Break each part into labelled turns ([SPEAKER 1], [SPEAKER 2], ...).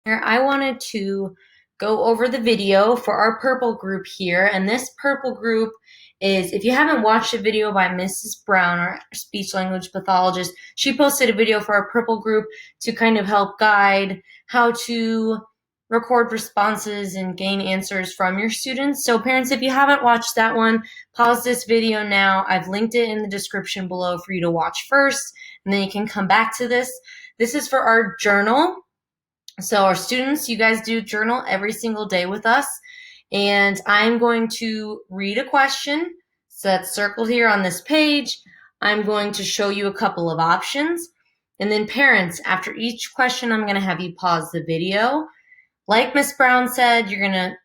[SPEAKER 1] I wanted to go over the video for our purple group here, and this purple group is, if you haven't watched a video by Mrs. Brown, our speech language pathologist, she posted a video for our purple group to kind of help guide how to record responses and gain answers from your students. So parents, if you haven't watched that one, pause this video now. I've linked it in the description below for you to watch first, and then you can come back to this. This is for our journal. So our students, you guys do journal every single day with us, and I'm going to read a question that's circled here on this page. I'm going to show you a couple of options, and then parents, after each question, I'm going to have you pause the video. Like Miss Brown said, you're going to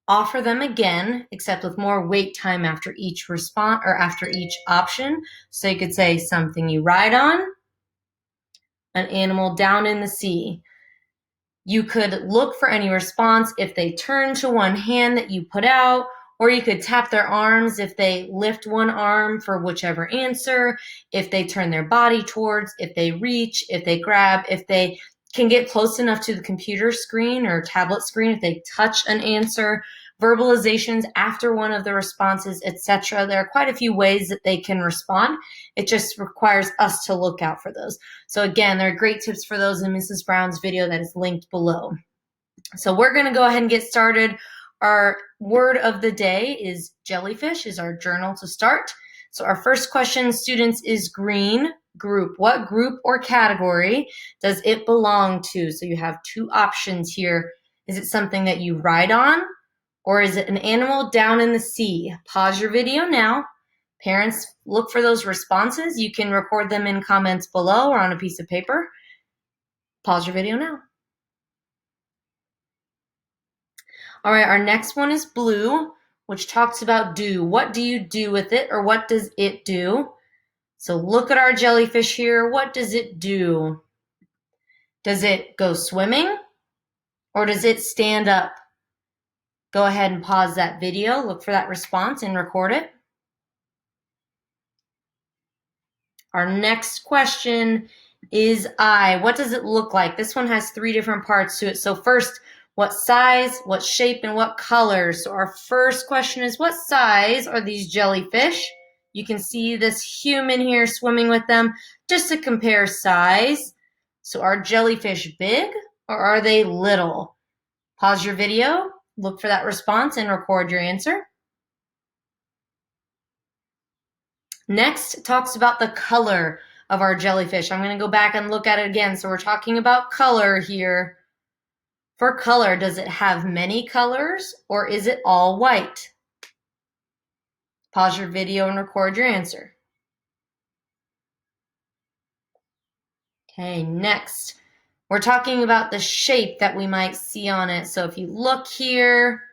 [SPEAKER 1] offer them again, except with more wait time after each response or after each option. So you could say something you ride on, an animal down in the sea. You could look for any response if they turn to one hand that you put out, or you could tap their arms if they lift one arm for whichever answer, if they turn their body towards, if they reach, if they grab, if they can get close enough to the computer screen or tablet screen, if they touch an answer, verbalizations after one of the responses, etc. There are quite a few ways that they can respond. It just requires us to look out for those. So again, there are great tips for those in Mrs. Brown's video that is linked below. So we're going to go ahead and get started. Our word of the day is jellyfish, is our journal to start. So our first question, students, is green. Group. What group or category does it belong to? So you have two options here. Is it something that you ride on, or is it an animal down in the sea? Pause your video now. Parents, look for those responses. You can record them in comments below or on a piece of paper. Pause your video now. All right, our next one is blue, which talks about do. What do you do with it, or what does it do? So look at our jellyfish here. What does it do? Does it go swimming, or does it stand up? Go ahead and pause that video, look for that response, and record it. Our next question is I. What does it look like? This one has three different parts to it. So first, what size, what shape, and what color? So our first question is, what size are these jellyfish? You can see this human here swimming with them, just to compare size. So are jellyfish big, or are they little? Pause your video, look for that response, and record your answer. Next, it talks about the color of our jellyfish. I'm going to go back and look at it again. So we're talking about color here. For color, does it have many colors, or is it all white? Pause your video and record your answer. Okay, next, we're talking about the shape that we might see on it. So if you look here,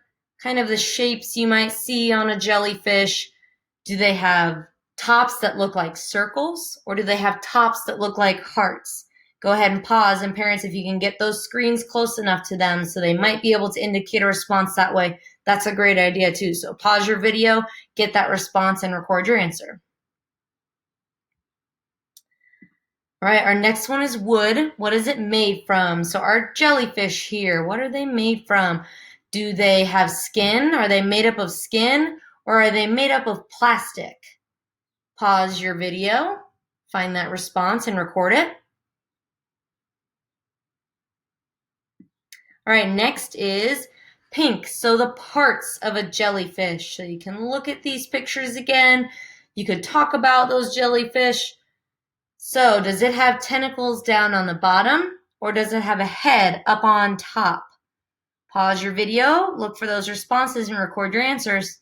[SPEAKER 1] kind of the shapes you might see on a jellyfish, do they have tops that look like circles, or do they have tops that look like hearts? Go ahead and pause, and parents, if you can get those screens close enough to them so they might be able to indicate a response that way, that's a great idea too. So pause your video, get that response, and record your answer. All right, our next one is wood. What is it made from? So our jellyfish here, what are they made from? Do they have skin? Are they made up of skin, or are they made up of plastic? Pause your video, find that response, and record it. All right, next is pink. So the parts of a jellyfish. So you can look at these pictures again. You could talk about those jellyfish. So does it have tentacles down on the bottom, or does it have a head up on top? Pause your video, look for those responses, and record your answers.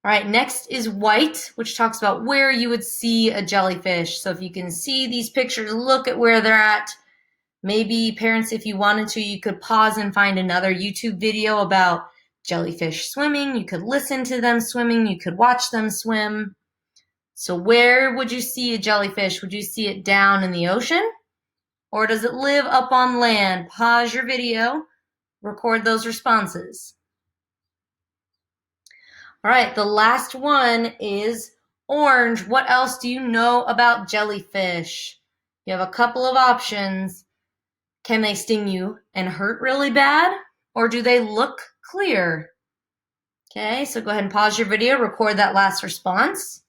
[SPEAKER 1] All right, next is white, which talks about where you would see a jellyfish. So if you can see these pictures, look at where they're at. Maybe parents, if you wanted to, you could pause and find another YouTube video about jellyfish swimming. You could listen to them swimming. You could watch them swim. So where would you see a jellyfish? Would you see it down in the ocean? Or does it live up on land? Pause your video, record those responses. All right, the last one is orange. What else do you know about jellyfish? You have a couple of options. Can they sting you and hurt really bad? Or do they look clear? Okay, so go ahead and pause your video, record that last response.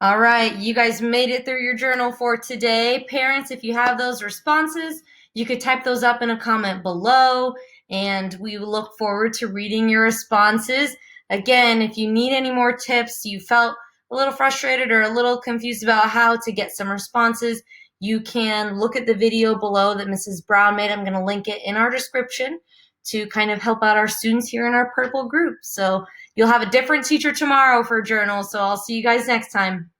[SPEAKER 1] All right, you guys made it through your journal for today. Parents, if you have those responses, you could type those up in a comment below, and we look forward to reading your responses. Again, if you need any more tips, you felt a little frustrated or a little confused about how to get some responses, you can look at the video below that Mrs. Brown made. I'm going to link it in our description to kind of help out our students here in our purple group. So you'll have a different teacher tomorrow for journals, so I'll see you guys next time.